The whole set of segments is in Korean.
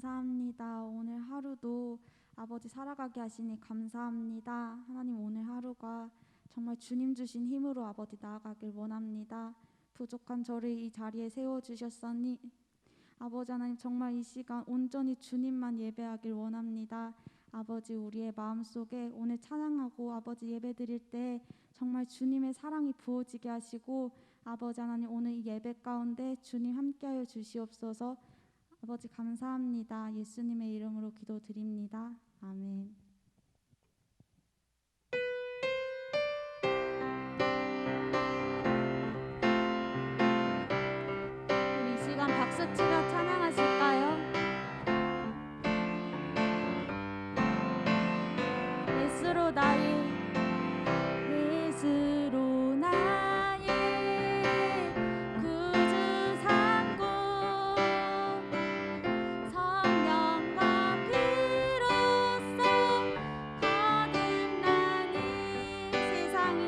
감사합니다. 오늘 하루도 아버지 살아가게 하시니 감사합니다. 하나님, 오늘 하루가 정말 주님 주신 힘으로 아버지 나아가길 원합니다. 부족한 저를 이 자리에 세워주셨으니 아버지 하나님, 정말 이 시간 온전히 주님만 예배하길 원합니다. 아버지, 우리의 마음속에 오늘 찬양하고 아버지 예배드릴 때 정말 주님의 사랑이 부어지게 하시고, 아버지 하나님, 오늘 이 예배 가운데 주님 함께하여 주시옵소서. 아버지 감사합니다. 예수님의 이름으로 기도드립니다. 아멘. 우리 이 시간 박수 치며 찬양하실까요? 예수로 나의 예수로 나의 구주 삼고 성령과 피로써 거듭나는 세상이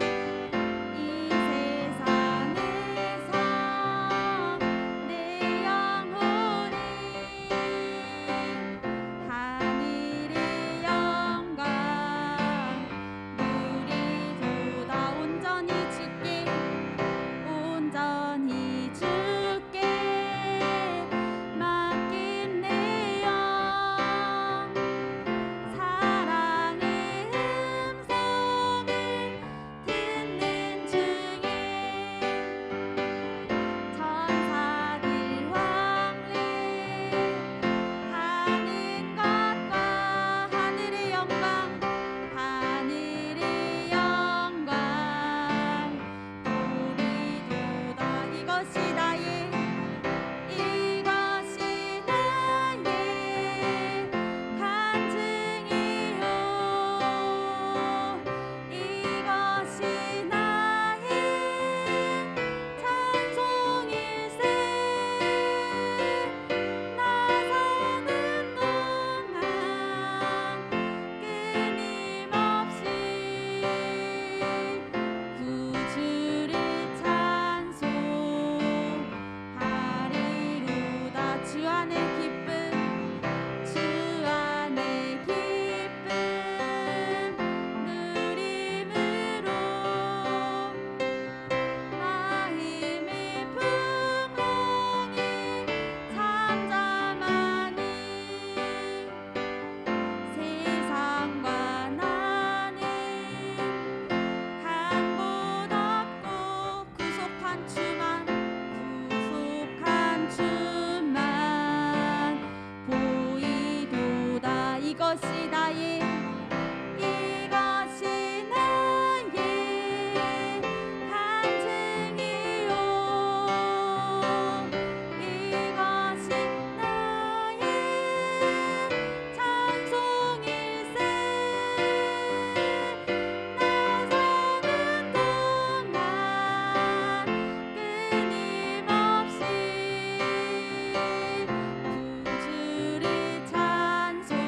이 세상에서 내 영혼이 하늘의 영광 누리도다. 온전히 주께 온전히 주께 맡긴 내 영 사랑의 음성을 듣는 중에 천사들 왕래하는 것과 하늘의 영광 하늘의 영광 우리도다. 이것이 나의 간증이요 이것이 나의 찬송일세. 나 사는 동안 끊임없이 구주를 찬송하리로다. 주 안의 기쁨 주 안의 기쁨 누림으로 나 힘의 풍랑이 잠잠하니 세상과 나는 한 곳 없고 구속한 주만 보이도다. 이것이 나의 간증이요 이것이 나의 찬송일세. 나 사는 동안 끊임없이 구주를 찬송하리로다.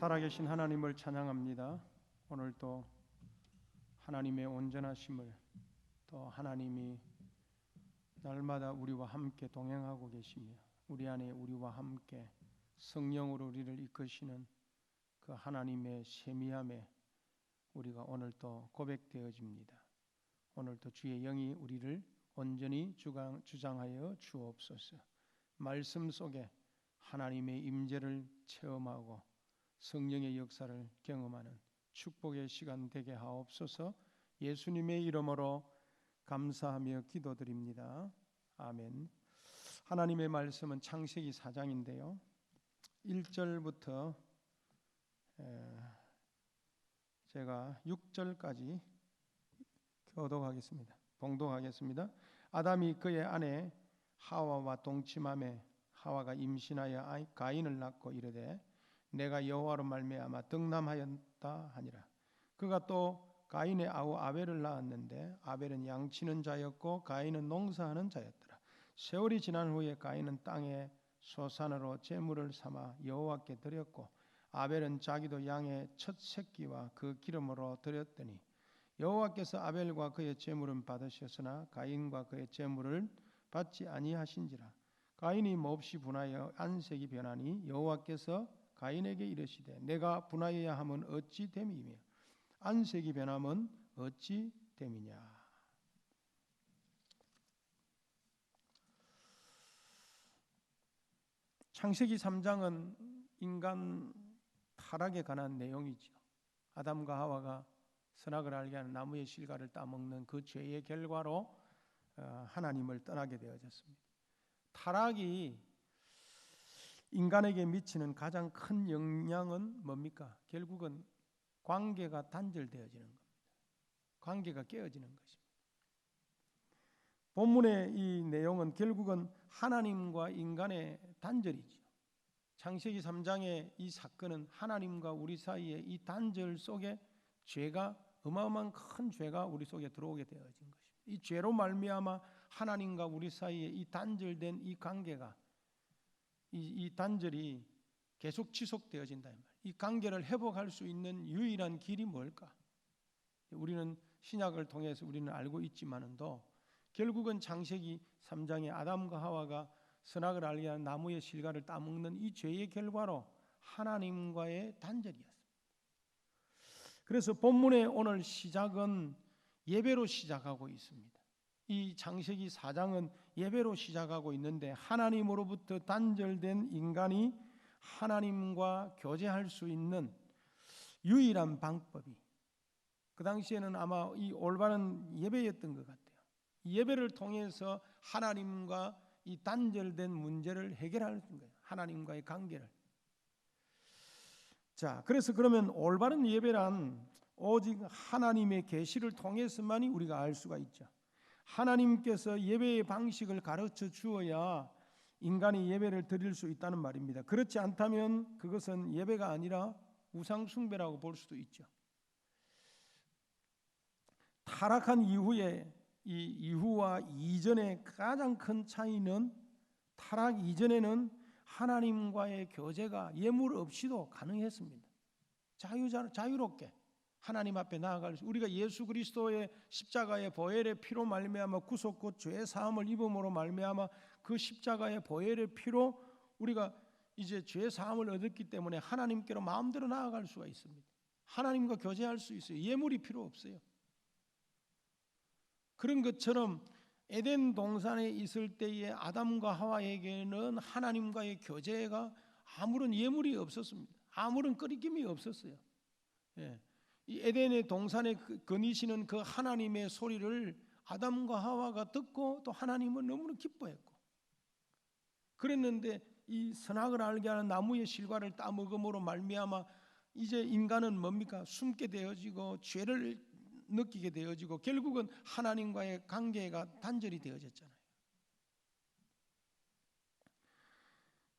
살아계신 하나님을 찬양합니다. 오늘도 하나님의 온전하심을, 또 하나님이 날마다 우리와 함께 동행하고 계시며 우리 안에 우리와 함께 성령으로 우리를 이끄시는 그 하나님의 세미함에 우리가 오늘도 고백되어집니다. 오늘도 주의 영이 우리를 온전히 주장하여 주옵소서. 말씀 속에 하나님의 임재를 체험하고 성령의 역사를 경험하는 축복의 시간 되게 하옵소서. 예수님의 이름으로 감사하며 기도드립니다. 아멘. 하나님의 말씀은 창세기 4장인데요. 1절부터 제가 6절까지 봉독하겠습니다. 아담이 그의 아내 하와와 동침하매 하와가 임신하여 가인을 낳고 이르되 내가 여호와로 말미암아 득남하였다 하니라. 그가 또 가인의 아우 아벨을 낳았는데 아벨은 양치는 자였고 가인은 농사하는 자였더라. 세월이 지난 후에 가인은 땅에 소산으로 제물을 삼아 여호와께 드렸고 아벨은 자기도 양의 첫 새끼와 그 기름으로 드렸더니 여호와께서 아벨과 그의 제물은 받으셨으나 가인과 그의 제물을 받지 아니하신지라. 가인이 몹시 분하여 안색이 변하니 여호와께서 가인에게 이르시되 내가 분하여야 함은 어찌 됨이며 안색이 변함은 어찌 됨이냐. 창세기 3장은 인간 타락에 관한 내용이죠. 아담과 하와가 선악을 알게 하는 나무의 실과를 따먹는 그 죄의 결과로 하나님을 떠나게 되어졌습니다. 타락이 인간에게 미치는 가장 큰 영향은 뭡니까? 결국은 관계가 단절되어지는 겁니다. 관계가 깨어지는 것입니다. 본문의 이 내용은 결국은 하나님과 인간의 단절이죠. 창세기 3장의 이 사건은 하나님과 우리 사이의 이 단절 속에 죄가, 어마어마한 큰 죄가 우리 속에 들어오게 되어진 것입니다. 이 죄로 말미암아 하나님과 우리 사이에 이 단절된 이 관계가, 이 단절이 계속 지속되어진다. 이 관계를 회복할 수 있는 유일한 길이 뭘까? 우리는 신약을 통해서 우리는 알고 있지만도 결국은 창세기 3장의 아담과 하와가 선악을 알게 한 나무의 실과를 따먹는 이 죄의 결과로 하나님과의 단절이었습니다. 그래서 본문의 오늘 시작은 예배로 시작하고 있습니다. 이 창세기 4장은 예배로 시작하고 있는데 하나님으로부터 단절된 인간이 하나님과 교제할 수 있는 유일한 방법이, 그 당시에는 아마 이 올바른 예배였던 것 같아요. 이 예배를 통해서 하나님과 이 단절된 문제를 해결하는 거예요. 하나님과의 관계를. 자, 그래서 그러면 올바른 예배란 오직 하나님의 계시를 통해서만이 우리가 알 수가 있죠. 하나님께서 예배의 방식을 가르쳐 주어야 인간이 예배를 드릴 수 있다는 말입니다. 그렇지 않다면 그것은 예배가 아니라 우상 숭배라고 볼 수도 있죠. 타락한 이후에 이 이후와 이전의 가장 큰 차이는 타락 이전에는 하나님과의 교제가 예물 없이도 가능했습니다. 자유롭게 하나님 앞에 나아갈 수, 우리가 예수 그리스도의 십자가의 보혈의 피로 말미암아 구속과 죄 사함을 입음으로 말미암아 그 십자가의 보혈의 피로 우리가 이제 죄 사함을 얻었기 때문에 하나님께로 마음대로 나아갈 수가 있습니다. 하나님과 교제할 수 있어요. 예물이 필요 없어요. 그런 것처럼 에덴 동산에 있을 때의 아담과 하와에게는 하나님과의 교제가 아무런 예물이 없었습니다. 아무런 끄리낌이 없었어요. 이 에덴의 동산에 거니시는 그 하나님의 소리를 아담과 하와가 듣고 또 하나님은 너무나 기뻐했고, 그랬는데 이 선악을 알게 하는 나무의 실과를 따먹음으로 말미암아 이제 인간은 뭡니까? 숨게 되어지고 죄를 느끼게 되어지고 결국은 하나님과의 관계가 단절이 되어졌잖아요.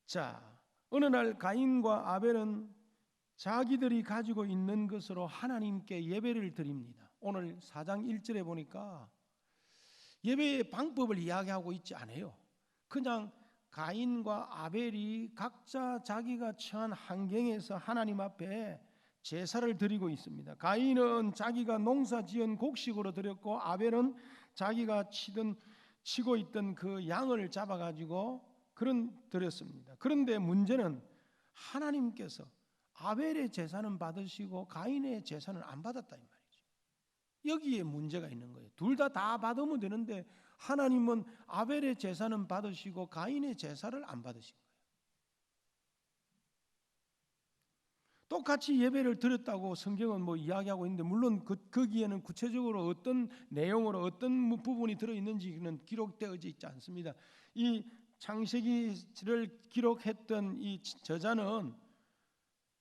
자, 어느 날 가인과 아벨은 자기들이 가지고 있는 것으로 하나님께 예배를 드립니다. 오늘 4장 1절에 보니까 예배의 방법을 이야기하고 있지 않아요. 그냥 가인과 아벨이 각자 자기가 처한 환경에서 하나님 앞에 제사를 드리고 있습니다. 가인은 자기가 농사지은 곡식으로 드렸고 아벨은 자기가 치고 있던 그 양을 잡아가지고 드렸습니다. 그런데 문제는 하나님께서 아벨의 제사는 받으시고 가인의 제사는 안 받았다 이 말이죠. 여기에 문제가 있는 거예요. 둘 다 받으면 되는데 하나님은 아벨의 제사는 받으시고 가인의 제사를 안 받으신 거예요. 똑같이 예배를 드렸다고 성경은 이야기하고 있는데 물론 거기에는 구체적으로 어떤 내용으로 어떤 부분이 들어있는지는 기록되어져 있지 않습니다. 이 창세기를 기록했던 이 저자는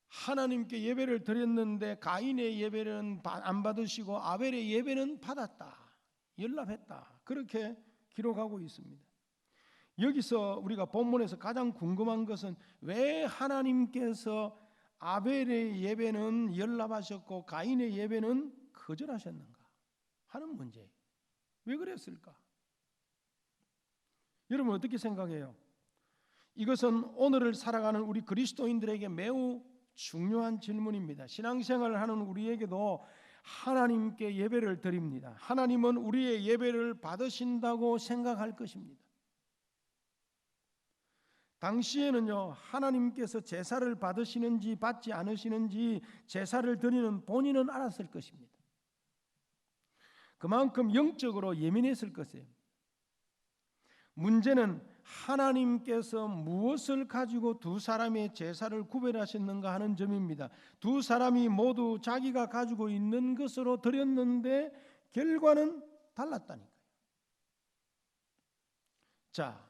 하나님께 예배를 드렸는데 가인의 예배는 안 받으시고 아벨의 예배는 받았다, 연락했다, 그렇게 기록하고 있습니다. 여기서 우리가 본문에서 가장 궁금한 것은 왜 하나님께서 아벨의 예배는 연락하셨고 가인의 예배는 거절하셨는가 하는 문제예요. 왜 그랬을까? 여러분 어떻게 생각해요? 이것은 오늘을 살아가는 우리 그리스도인들에게 매우 중요한 질문입니다. 신앙생활을 하는 우리에게도 하나님께 예배를 드립니다. 하나님은 우리의 예배를 받으신다고 생각할 것입니다. 당시에는요, 하나님께서 제사를 받으시는지 받지 않으시는지 제사를 드리는 본인은 알았을 것입니다. 그만큼 영적으로 예민했을 것이에요. 문제는 하나님께서 무엇을 가지고 두 사람의 제사를 구별하셨는가 하는 점입니다. 두 사람이 모두 자기가 가지고 있는 것으로 드렸는데 결과는 달랐다니까요. 자,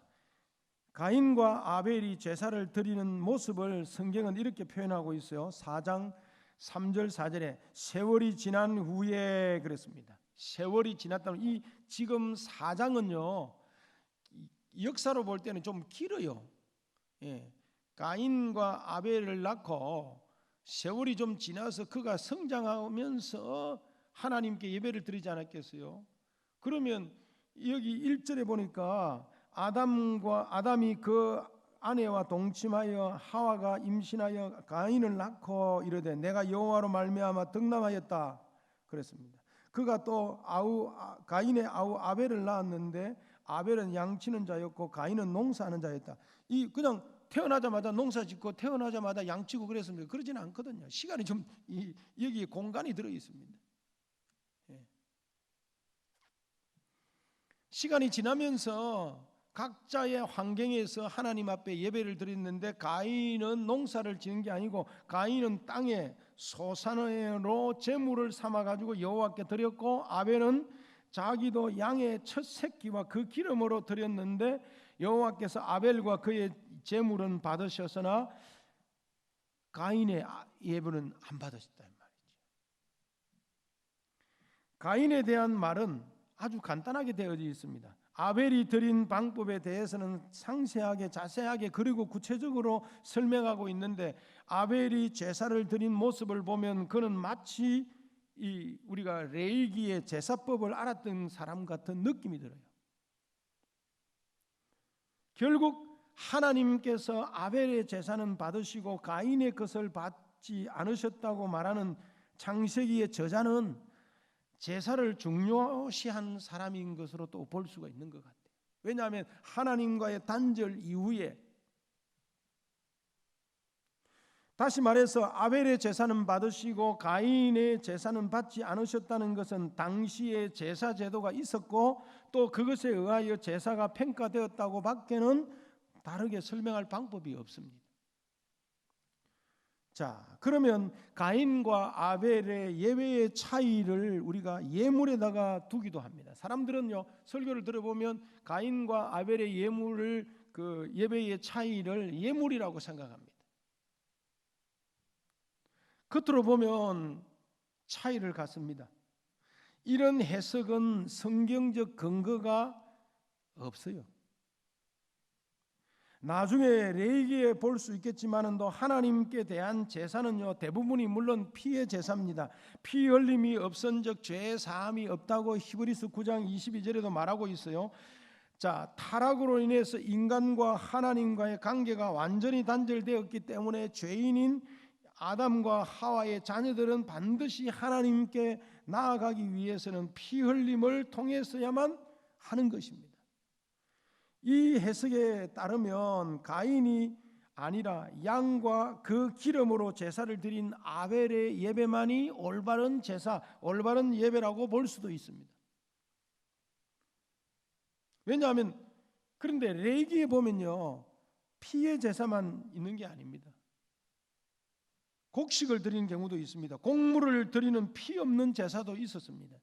가인과 아벨이 제사를 드리는 모습을 성경은 이렇게 표현하고 있어요. 4장 3절 4절에 세월이 지난 후에 그랬습니다. 세월이 지났다는 이 지금 4장은요 역사로 볼 때는 좀 길어요. 가인과 아벨을 낳고 세월이 좀 지나서 그가 성장하면서 하나님께 예배를 드리지 않았겠어요? 그러면 여기 1절에 보니까 아담이 그 아내와 동침하여 하와가 임신하여 가인을 낳고 이르되 내가 여호와로 말미암아 득남하였다 그랬습니다. 그가 또 가인의 아우 아벨을 낳았는데 아벨은 양치는 자였고 가인은 농사하는 자였다. 이 그냥 태어나자마자 농사짓고 태어나자마자 양치고 그랬습니다. 그러지는 않거든요. 시간이 좀 여기에 공간이 들어 있습니다. 시간이 지나면서 각자의 환경에서 하나님 앞에 예배를 드렸는데 가인은 농사를 지은 게 아니고 가인은 땅에 소산으로 제물을 삼아 가지고 여호와께 드렸고 아벨은 자기도 양의 첫 새끼와 그 기름으로 드렸는데 여호와께서 아벨과 그의 제물은 받으셨으나 가인의 예물은 안 받으셨다 말이죠. 가인에 대한 말은 아주 간단하게 되어져 있습니다. 아벨이 드린 방법에 대해서는 상세하게 자세하게 그리고 구체적으로 설명하고 있는데 아벨이 제사를 드린 모습을 보면 그는 마치 우리가 레위기의 제사법을 알았던 사람 같은 느낌이 들어요. 결국 하나님께서 아벨의 제사는 받으시고 가인의 것을 받지 않으셨다고 말하는 창세기의 저자는 제사를 중요시한 사람인 것으로 또 볼 수가 있는 것 같아요. 왜냐하면 하나님과의 단절 이후에 다시 말해서 아벨의 제사는 받으시고 가인의 제사는 받지 않으셨다는 것은 당시에 제사 제도가 있었고 또 그것에 의하여 제사가 평가되었다고 밖에는 다르게 설명할 방법이 없습니다. 자, 그러면 가인과 아벨의 예배의 차이를 우리가 예물에다가 두기도 합니다. 사람들은요 설교를 들어보면 가인과 아벨의 예배의 차이를 예물이라고 생각합니다. 겉으로 보면 차이를 갖습니다. 이런 해석은 성경적 근거가 없어요. 나중에 레위기에 볼 수 있겠지만도 하나님께 대한 제사는요 대부분이 물론 피의 제사입니다. 피 흘림이 없은즉 죄 사함이 없다고 히브리서 9장 22절에도 말하고 있어요. 자, 타락으로 인해서 인간과 하나님과의 관계가 완전히 단절되었기 때문에 죄인인 아담과 하와의 자녀들은 반드시 하나님께 나아가기 위해서는 피 흘림을 통해서야만 하는 것입니다. 이 해석에 따르면 가인이 아니라 양과 그 기름으로 제사를 드린 아벨의 예배만이 올바른 제사, 올바른 예배라고 볼 수도 있습니다. 왜냐하면 그런데 레위기에 보면요, 피의 제사만 있는 게 아닙니다. 곡식을 드리는 경우도 있습니다. 곡물을 드리는 피 없는 제사도 있었습니다.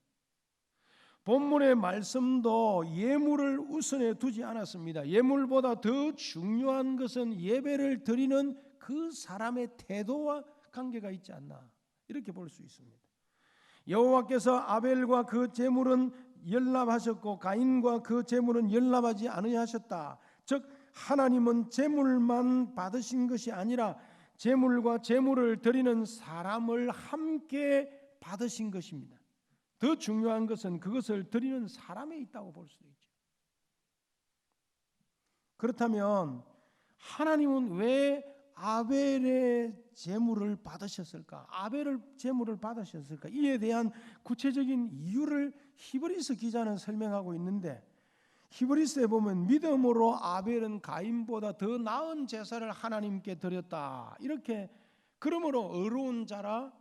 본문의 말씀도 예물을 우선에 두지 않았습니다. 예물보다 더 중요한 것은 예배를 드리는 그 사람의 태도와 관계가 있지 않나, 이렇게 볼 수 있습니다. 여호와께서 아벨과 그 제물은 연납하셨고 가인과 그 제물은 연납하지 아니하셨다. 즉 하나님은 제물만 받으신 것이 아니라 제물과 제물을 드리는 사람을 함께 받으신 것입니다. 더 중요한 것은 그것을 드리는 사람에 있다고 볼 수도 있죠. 그렇다면 하나님은 왜 아벨의 제물을 받으셨을까? 아벨의 제물을 받으셨을까? 이에 대한 구체적인 이유를 히브리서 기자는 설명하고 있는데, 히브리서에 보면 믿음으로 아벨은 가인보다 더 나은 제사를 하나님께 드렸다, 이렇게 그러므로 의로운 자라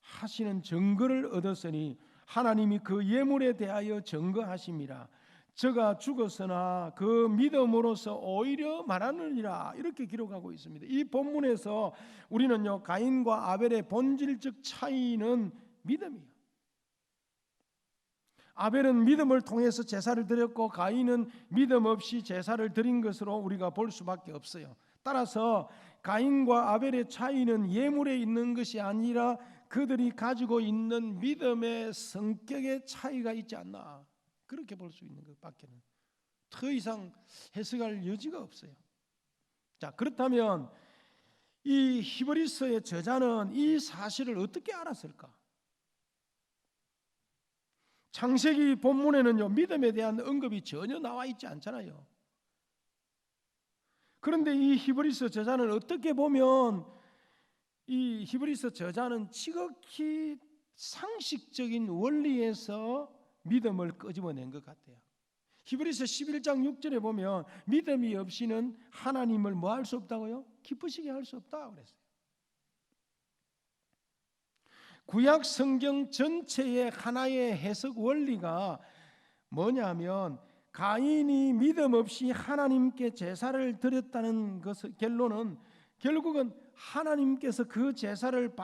하시는 증거를 얻었으니 하나님이 그 예물에 대하여 증거하심이라. 저가 죽었으나 그 믿음으로서 오히려 말하느니라, 이렇게 기록하고 있습니다. 이 본문에서 우리는요, 가인과 아벨의 본질적 차이는 믿음이에요. 아벨은 믿음을 통해서 제사를 드렸고 가인은 믿음 없이 제사를 드린 것으로 우리가 볼 수밖에 없어요. 따라서 가인과 아벨의 차이는 예물에 있는 것이 아니라 그들이 가지고 있는 믿음의 성격의 차이가 있지 않나, 그렇게 볼 수 있는 것밖에는 더 이상 해석할 여지가 없어요. 자, 그렇다면 이 히브리서의 저자는 이 사실을 어떻게 알았을까? 창세기 본문에는요, 믿음에 대한 언급이 전혀 나와 있지 않잖아요. 그런데 이 히브리서 저자는 어떻게 보면 이 히브리서 저자는 지극히 상식적인 원리에서 믿음을 끄집어낸 것 같아요. 히브리서 11장 6절에 보면 믿음이 없이는 하나님을 뭐 할 수 없다고요? 기쁘시게 할 수 없다 그랬어요. 구약 성경 전체의 하나의 해석 원리가 뭐냐면, 가인이 믿음 없이 하나님께 제사를 드렸다는 것의 결론은 결국은 하나님께서 그 제사를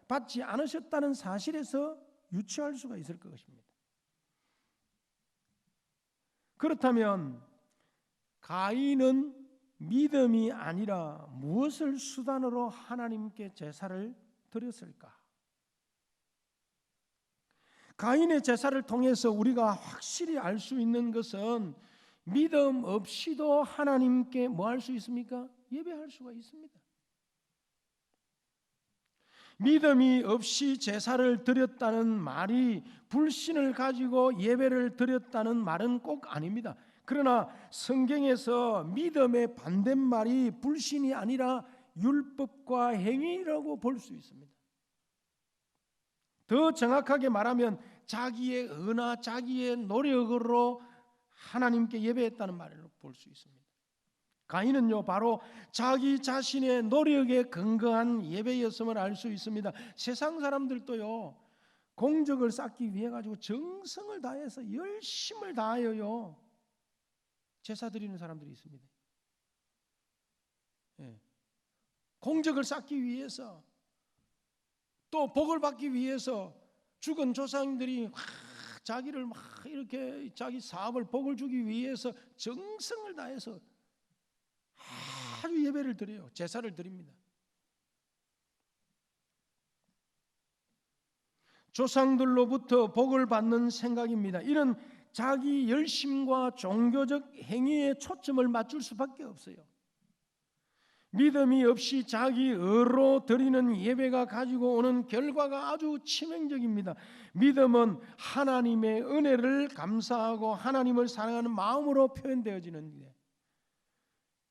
받지 않으셨다는 사실에서 유추할 수가 있을 것입니다. 그렇다면 가인은 믿음이 아니라 무엇을 수단으로 하나님께 제사를 드렸을까? 가인의 제사를 통해서 우리가 확실히 알 수 있는 것은 믿음 없이도 하나님께 뭐 할 수 있습니까? 예배할 수가 있습니다. 믿음이 없이 제사를 드렸다는 말이 불신을 가지고 예배를 드렸다는 말은 꼭 아닙니다. 그러나 성경에서 믿음의 반대말이 불신이 아니라 율법과 행위라고 볼 수 있습니다. 더 정확하게 말하면 자기의 의나 자기의 노력으로 하나님께 예배했다는 말을 볼 수 있습니다. 가인은요, 바로 자기 자신의 노력에 근거한 예배였음을 알 수 있습니다. 세상 사람들도요, 공적을 쌓기 위해 가지고 정성을 다해서 열심을 다하여요 제사 드리는 사람들이 있습니다. 예. 공적을 쌓기 위해서, 또 복을 받기 위해서 죽은 조상들이 자기를 막 이렇게 자기 사업을 복을 주기 위해서 정성을 다해서 아주 예배를 드려요. 제사를 드립니다. 조상들로부터 복을 받는 생각입니다. 이런 자기 열심과 종교적 행위에 초점을 맞출 수밖에 없어요. 믿음이 없이 자기 의로 드리는 예배가 가지고 오는 결과가 아주 치명적입니다. 믿음은 하나님의 은혜를 감사하고 하나님을 사랑하는 마음으로 표현되어지는 일.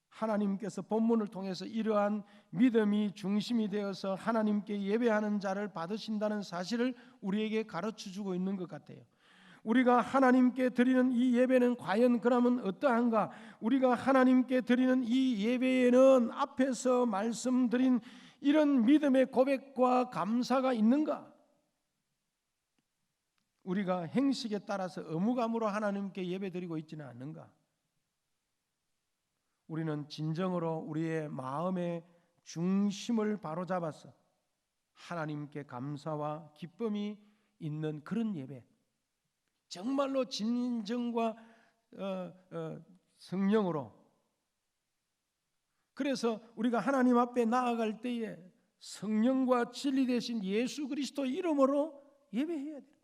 하나님께서 본문을 통해서 이러한 믿음이 중심이 되어서 하나님께 예배하는 자를 받으신다는 사실을 우리에게 가르쳐주고 있는 것 같아요. 우리가 하나님께 드리는 이 예배는 과연 그러면 어떠한가? 우리가 하나님께 드리는 이 예배에는 앞에서 말씀드린 이런 믿음의 고백과 감사가 있는가? 우리가 행식에 따라서 의무감으로 하나님께 예배드리고 있지는 않는가? 우리는 진정으로 우리의 마음의 중심을 바로잡아서 하나님께 감사와 기쁨이 있는 그런 예배, 정말로 진정과 성령으로, 그래서 우리가 하나님 앞에 나아갈 때에 성령과 진리 되신 예수 그리스도 이름으로 예배해야 돼요.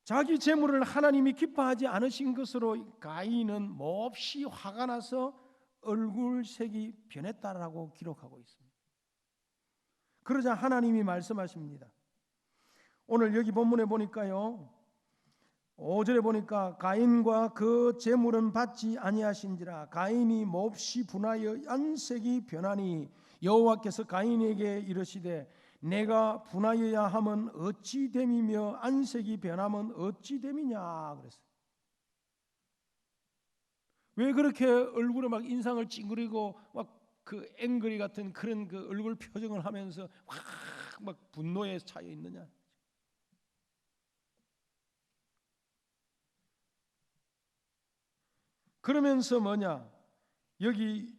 자기 재물을 하나님이 기뻐하지 않으신 것으로 가인은 몹시 화가 나서 얼굴색이 변했다라고 기록하고 있습니다. 그러자 하나님이 말씀하십니다. 오늘 여기 본문에 보니까요, 5절에 보니까 가인과 그 재물은 받지 아니하신지라 가인이 몹시 분하여 안색이 변하니 여호와께서 가인에게 이르시되 내가 분하여야 함은 어찌 됨이며 안색이 변하면 어찌 됨이냐 그랬어요. 왜 그렇게 얼굴에 막 인상을 찡그리고 막 그 앵그리 같은 그런 그 얼굴 표정을 하면서 막 분노에 차여 있느냐? 그러면서 뭐냐? 여기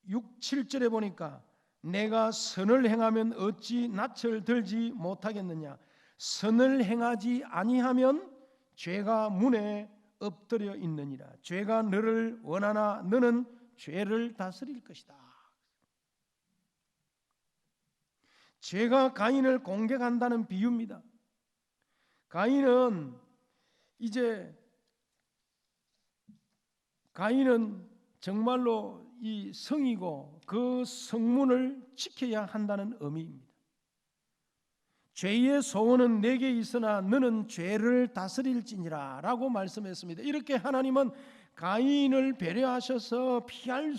6, 7절에 보니까 내가 선을 행하면 어찌 낯을 들지 못하겠느냐? 선을 행하지 아니하면 죄가 문에 엎드려 있느니라. 죄가 너를 원하나 너는 죄를 다스릴 것이다. 죄가 가인을 공격한다는 비유입니다. 가인은 정말로 이 성이고 그 성문을 지켜야 한다는 의미입니다. 죄의 소원은 내게 있으나 너는 죄를 다스릴지니라 라고 말씀했습니다. 이렇게 하나님은 가인을 배려하셔서 피할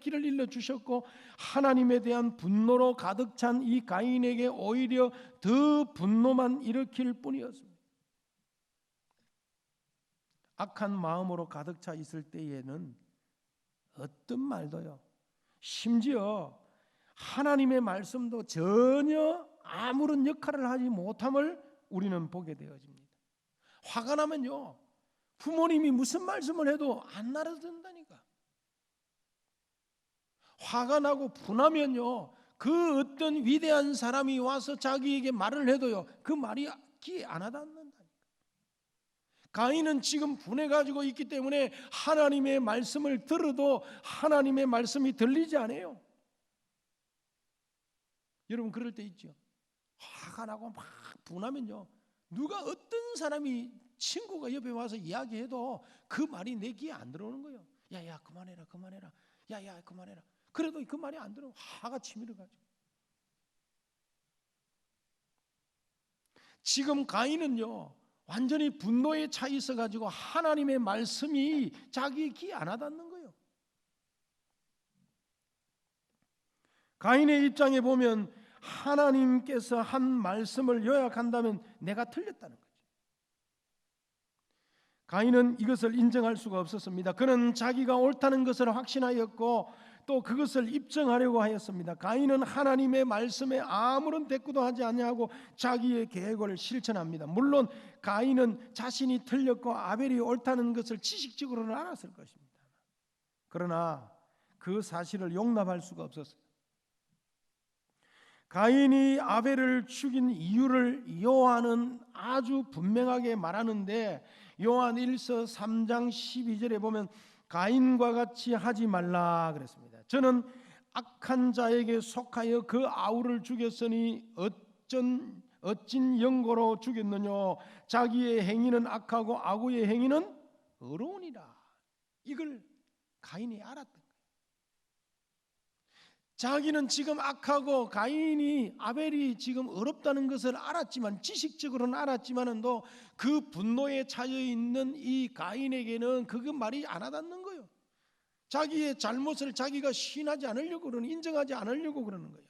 길을 일러 주셨고 하나님에 대한 분노로 가득 찬 이 가인에게 오히려 더 분노만 일으킬 뿐이었습니다. 악한 마음으로 가득 차 있을 때에는 어떤 말도요, 심지어 하나님의 말씀도 전혀 아무런 역할을 하지 못함을 우리는 보게 되어집니다. 화가 나면요, 부모님이 무슨 말씀을 해도 안 알아듣는다니까. 화가 나고 분하면요, 그 어떤 위대한 사람이 와서 자기에게 말을 해도요, 그 말이 귀에 안 와닿는다니까. 가인은 지금 분해가지고 있기 때문에 하나님의 말씀을 들어도 하나님의 말씀이 들리지 않아요. 여러분 그럴 때 있죠. 화가 나고 막 분하면요, 누가 어떤 사람이 친구가 옆에 와서 이야기해도 그 말이 내 귀에 안 들어오는 거예요. 야야 그만해라 그만해라, 야야 그만해라. 그래도 그 말이 안 들어. 화가 치밀어가지고. 지금 가인은요 완전히 분노에 차 있어가지고 하나님의 말씀이 자기 귀에 안 와닿는 거예요. 가인의 입장에 보면 하나님께서 한 말씀을 요약한다면 내가 틀렸다는 거죠. 가인은 이것을 인정할 수가 없었습니다. 그는 자기가 옳다는 것을 확신하였고 또 그것을 입증하려고 하였습니다. 가인은 하나님의 말씀에 아무런 대꾸도 하지 아니하고 자기의 계획을 실천합니다. 물론 가인은 자신이 틀렸고 아벨이 옳다는 것을 지식적으로는 알았을 것입니다. 그러나 그 사실을 용납할 수가 없었어요. 가인이 아벨을 죽인 이유를 요한은 아주 분명하게 말하는데 요한 1서 3장 12절에 보면 가인과 같이 하지 말라 그랬습니다. 저는 악한 자에게 속하여 그 아우를 죽였으니 어찐 영고로 죽였느냐. 자기의 행위는 악하고 아구의 행위는 의로우니라. 이걸 가인이 알았던 거예요. 자기는 지금 악하고 아벨이 지금 어렵다는 것을 알았지만, 지식적으로는 알았지만도 그 분노에 차여 있는 이 가인에게는 그거 말이 안 와닿는 거예요. 자기의 잘못을 자기가 시인하지 않으려고 그러는, 인정하지 않으려고 그러는 거예요.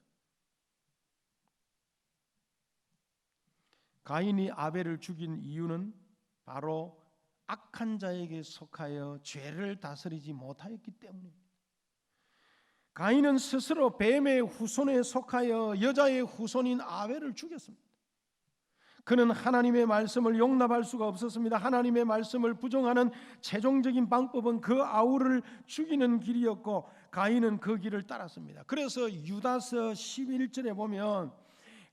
가인이 아벨을 죽인 이유는 바로 악한 자에게 속하여 죄를 다스리지 못하였기 때문입니다. 가인은 스스로 뱀의 후손에 속하여 여자의 후손인 아벨을 죽였습니다. 그는 하나님의 말씀을 용납할 수가 없었습니다. 하나님의 말씀을 부정하는 최종적인 방법은 그 아우를 죽이는 길이었고, 가인은 그 길을 따랐습니다. 그래서 유다서 11절에 보면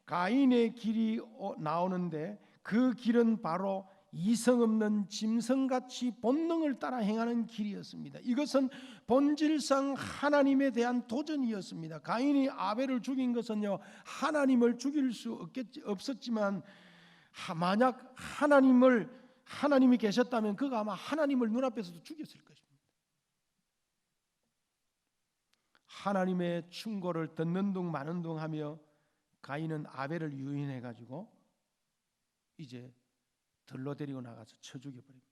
가인의 길이 나오는데, 그 길은 바로 이성 없는 짐승같이 본능을 따라 행하는 길이었습니다. 이것은 본질상 하나님에 대한 도전이었습니다. 가인이 아벨을 죽인 것은요, 하나님을 죽일 수 없었지만, 만약 하나님이 계셨다면 그가 아마 하나님을 눈앞에서도 죽였을 것입니다. 하나님의 충고를 듣는 둥 마는 둥 하며 가인은 아벨을 유인해 가지고 이제 들로 데리고 나가서 쳐 죽여버립니다.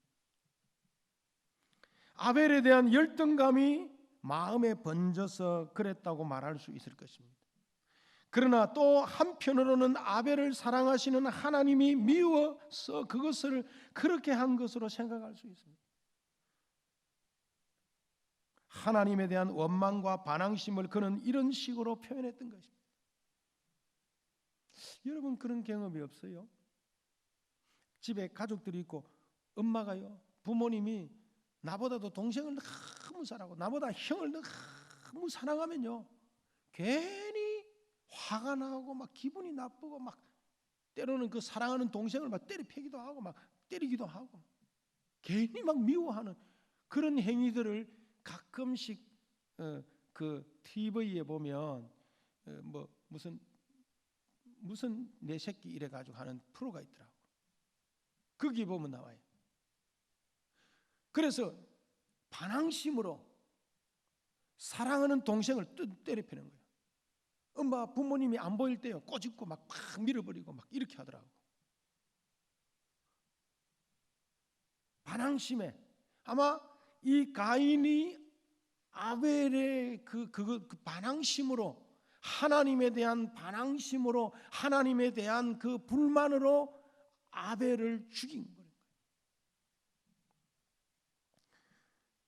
아벨에 대한 열등감이 마음에 번져서 그랬다고 말할 수 있을 것입니다. 그러나 또 한편으로는 아벨을 사랑하시는 하나님이 미워서 그것을 그렇게 한 것으로 생각할 수 있습니다. 하나님에 대한 원망과 반항심을 그는 이런 식으로 표현했던 것입니다. 여러분, 그런 경험이 없어요? 집에 가족들이 있고 엄마가요, 부모님이 나보다도 동생을 너무 사랑하고 나보다 형을 너무 사랑하면요, 괜히 화가 나고 막 기분이 나쁘고 막 때로는 그 사랑하는 동생을 막 때려 패기도 하고 막 때리기도 하고 괜히 막 미워하는 그런 행위들을 가끔씩 그 TV에 보면 뭐 무슨 내 새끼 이래 가지고 하는 프로가 있더라고. 거기 보면 나와요. 그래서 반항심으로 사랑하는 동생을 때려 패는 거예요. 엄마 부모님이 안 보일 때요, 꼬집고 막 밀어버리고 막 이렇게 하더라고. 반항심에 아마 이 가인이 아벨의 그 반항심으로, 하나님에 대한 반항심으로, 하나님에 대한 그 불만으로 아벨을 죽인 거예요.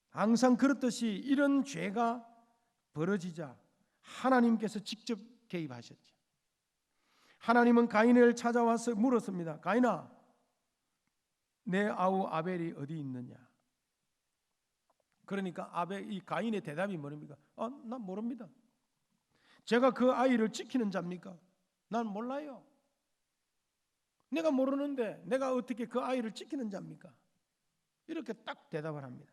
항상 그렇듯이 이런 죄가 벌어지자 하나님께서 직접 개입하셨죠. 하나님은 가인을 찾아와서 물었습니다. 가인아, 내 아우 아벨이 어디 있느냐? 그러니까 이 가인의 대답이 뭐입니까? 난 모릅니다. 제가 그 아이를 지키는 자입니까? 난 몰라요. 내가 모르는데 내가 어떻게 그 아이를 지키는 자입니까? 이렇게 딱 대답을 합니다.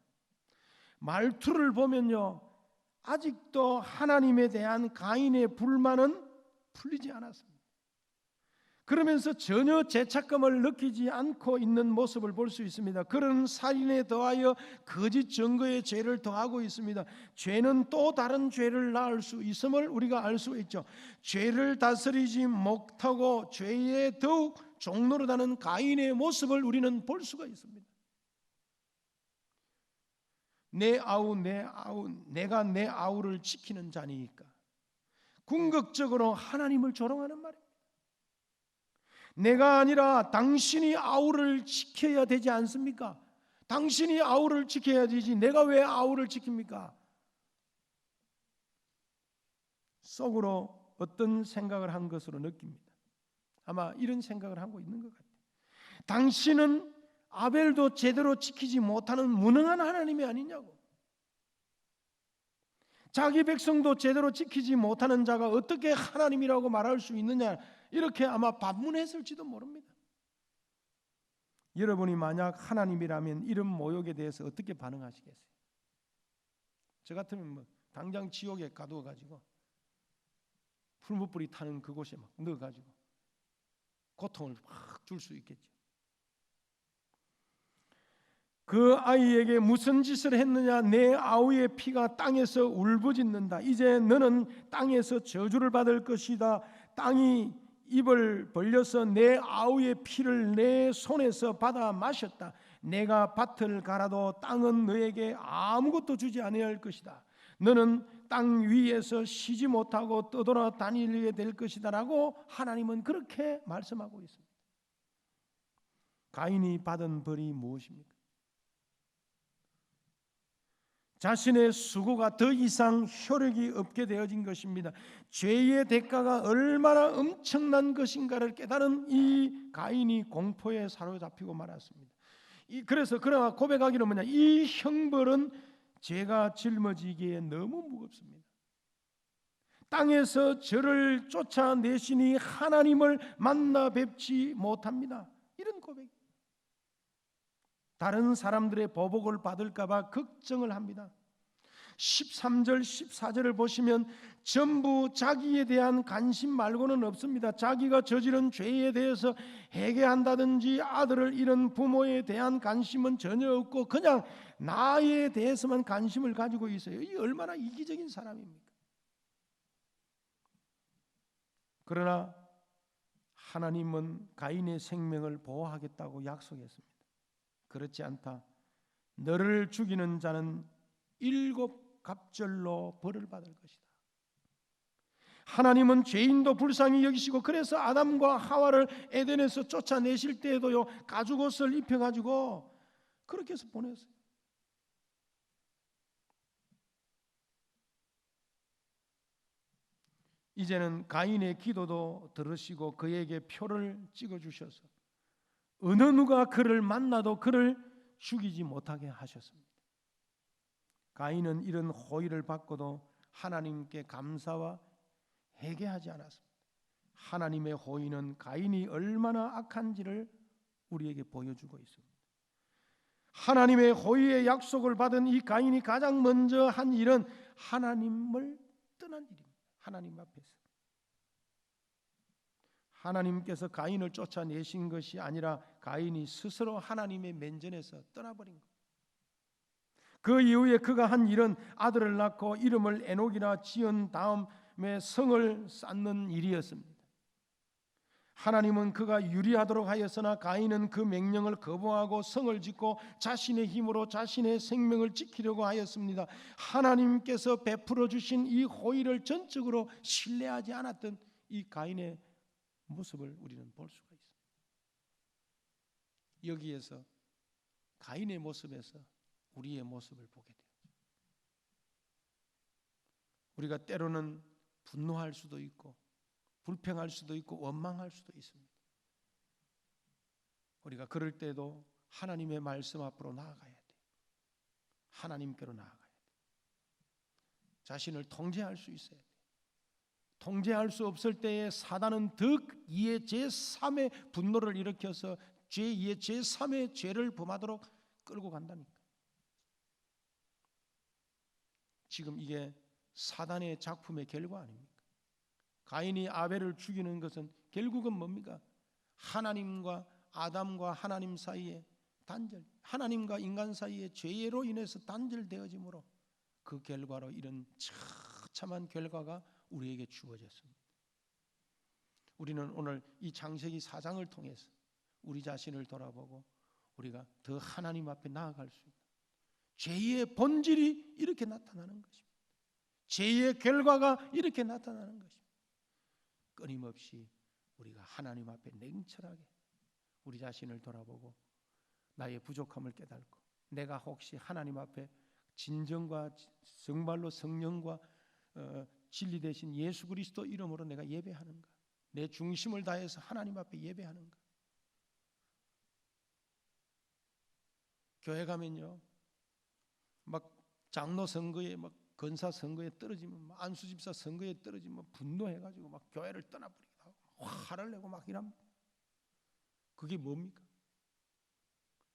말투를 보면요, 아직도 하나님에 대한 가인의 불만은 풀리지 않았습니다. 그러면서 전혀 죄책감을 느끼지 않고 있는 모습을 볼 수 있습니다. 그런 살인에 더하여 거짓 증거의 죄를 더하고 있습니다. 죄는 또 다른 죄를 낳을 수 있음을 우리가 알 수 있죠. 죄를 다스리지 못하고 죄에 더욱 종노릇하는 가인의 모습을 우리는 볼 수가 있습니다. 내가 내 아우를 지키는 자니까. 궁극적으로 하나님을 조롱하는 말입니다. 내가 아니라 당신이 아우를 지켜야 되지 않습니까? 당신이 아우를 지켜야 되지 내가 왜 아우를 지킵니까? 속으로 어떤 생각을 한 것으로 느낍니다. 아마 이런 생각을 하고 있는 것 같아요. 당신은 아벨도 제대로 지키지 못하는 무능한 하나님이 아니냐고. 자기 백성도 제대로 지키지 못하는 자가 어떻게 하나님이라고 말할 수 있느냐, 이렇게 아마 반문했을지도 모릅니다. 여러분이 만약 하나님이라면 이런 모욕에 대해서 어떻게 반응하시겠어요? 저 같으면 당장 지옥에 가두어가지고 풀무불이 타는 그곳에 막 넣어가지고 고통을 막 줄 수 있겠죠. 그 아이에게 무슨 짓을 했느냐? 내 아우의 피가 땅에서 울부짖는다. 이제 너는 땅에서 저주를 받을 것이다. 땅이 입을 벌려서 내 아우의 피를 내 손에서 받아 마셨다. 내가 밭을 갈아도 땅은 너에게 아무것도 주지 아니할 것이다. 너는 땅 위에서 쉬지 못하고 떠돌아 다니게 될 것이다 라고 하나님은 그렇게 말씀하고 있습니다. 가인이 받은 벌이 무엇입니까? 자신의 수고가 더 이상 효력이 없게 되어진 것입니다. 죄의 대가가 얼마나 엄청난 것인가를 깨달은 이 가인이 공포에 사로잡히고 말았습니다. 그래서 그러나 고백하기는 뭐냐? 이 형벌은 죄가 짊어지기에 너무 무겁습니다. 땅에서 저를 쫓아내시니 하나님을 만나 뵙지 못합니다. 이런 고백. 다른 사람들의 보복을 받을까 봐 걱정을 합니다. 13절 14절을 보시면 전부 자기에 대한 관심 말고는 없습니다. 자기가 저지른 죄에 대해서 회개한다든지 아들을 잃은 부모에 대한 관심은 전혀 없고 그냥 나에 대해서만 관심을 가지고 있어요. 이 얼마나 이기적인 사람입니까? 그러나 하나님은 가인의 생명을 보호하겠다고 약속했습니다. 그렇지 않다. 너를 죽이는 자는 7 갑절로 벌을 받을 것이다. 하나님은 죄인도 불쌍히 여기시고 그래서 아담과 하와를 에덴에서 쫓아내실 때에도요 가죽옷을 입혀가지고 그렇게 해서 보냈어요. 이제는 가인의 기도도 들으시고 그에게 표를 찍어주셔서 어느 누가 그를 만나도 그를 죽이지 못하게 하셨습니다. 가인은 이런 호의를 받고도 하나님께 감사와 회개하지 않았습니다. 하나님의 호의는 가인이 얼마나 악한지를 우리에게 보여주고 있습니다. 하나님의 호의의 약속을 받은 이 가인이 가장 먼저 한 일은 하나님을 떠난 일입니다. 하나님 앞에서 하나님께서 가인을 쫓아내신 것이 아니라 가인이 스스로 하나님의 면전에서 떠나버린 것. 그 이후에 그가 한 일은 아들을 낳고 이름을 에녹이라 지은 다음에 성을 쌓는 일이었습니다. 하나님은 그가 유리하도록 하였으나 가인은 그 명령을 거부하고 성을 짓고 자신의 힘으로 자신의 생명을 지키려고 하였습니다. 하나님께서 베풀어 주신 이 호의를 전적으로 신뢰하지 않았던 이 가인의 모습을 우리는 볼 수가 있습니다. 여기에서 가인의 모습에서 우리의 모습을 보게 돼요. 우리가 때로는 분노할 수도 있고 불평할 수도 있고 원망할 수도 있습니다. 우리가 그럴 때도 하나님의 말씀 앞으로 나아가야 돼요. 하나님께로 나아가야 돼요. 자신을 통제할 수 있어야 돼요. 통제할 수 없을 때에 사단은 득2의 제3의 분노를 일으켜서 제2의 제3의 죄를 범하도록 끌고 간다니까. 지금 이게 사단의 작품의 결과 아닙니까? 가인이 아벨을 죽이는 것은 결국은 뭡니까? 하나님과 아담과 하나님 사이의 단절, 하나님과 인간 사이의 죄로 인해서 단절되어짐으로 그 결과로 이런 처참한 결과가 우리에게 주어졌습니다. 우리는 오늘 이 창세기 4장을 통해서 우리 자신을 돌아보고 우리가 더 하나님 앞에 나아갈 수 있는 죄의 본질이 이렇게 나타나는 것입니다. 죄의 결과가 이렇게 나타나는 것입니다. 끊임없이 우리가 하나님 앞에 냉철하게 우리 자신을 돌아보고 나의 부족함을 깨닫고 내가 혹시 하나님 앞에 진정과 정말로 성령과 진리 대신 예수 그리스도 이름으로 내가 예배하는가? 내 중심을 다해서 하나님 앞에 예배하는가? 교회 가면요 막 장로 선거에 막 건사 선거에 떨어지면 안수집사 선거에 떨어지면 분노해가지고 막 교회를 떠나버리기도 하고 화를 내고 막 이랍니다. 그게 뭡니까?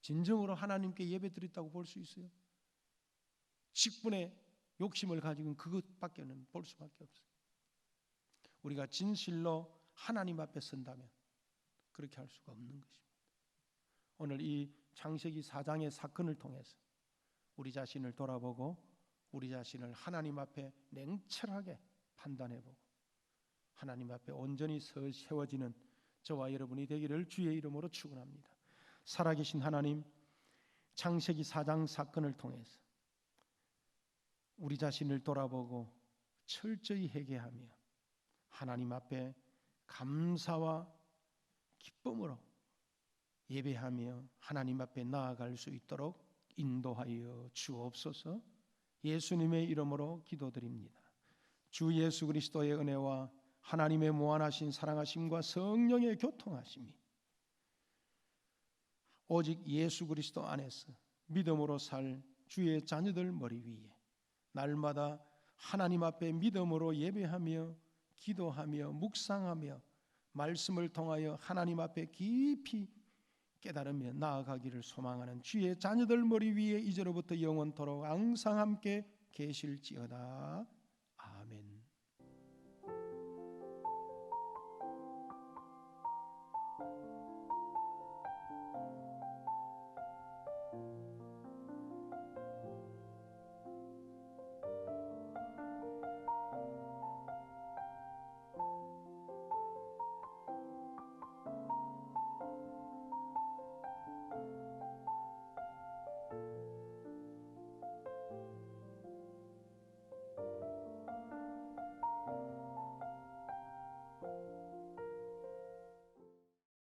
진정으로 하나님께 예배드렸다고 볼 수 있어요? 직분의 욕심을 가지고는 그것밖에는 볼 수밖에 없어요. 우리가 진실로 하나님 앞에 선다면 그렇게 할 수가 없는 것입니다. 오늘 이 창세기 4장의 사건을 통해서 우리 자신을 돌아보고 우리 자신을 하나님 앞에 냉철하게 판단해보고 하나님 앞에 온전히 세워지는 저와 여러분이 되기를 주의 이름으로 축원합니다. 살아계신 하나님, 창세기 4장 사건을 통해서 우리 자신을 돌아보고 철저히 회개하며 하나님 앞에 감사와 기쁨으로 예배하며 하나님 앞에 나아갈 수 있도록 인도하여 주옵소서. 예수님의 이름으로 기도드립니다. 주 예수 그리스도의 은혜와 하나님의 무한하신 사랑하심과 성령의 교통하심이 오직 예수 그리스도 안에서 믿음으로 살 주의 자녀들 머리 위에 날마다 하나님 앞에 믿음으로 예배하며 기도하며 묵상하며 말씀을 통하여 하나님 앞에 깊이 깨달으며 나아가기를 소망하는 주의 자녀들 머리 위에 이제로부터 영원토록 항상 함께 계실지어다.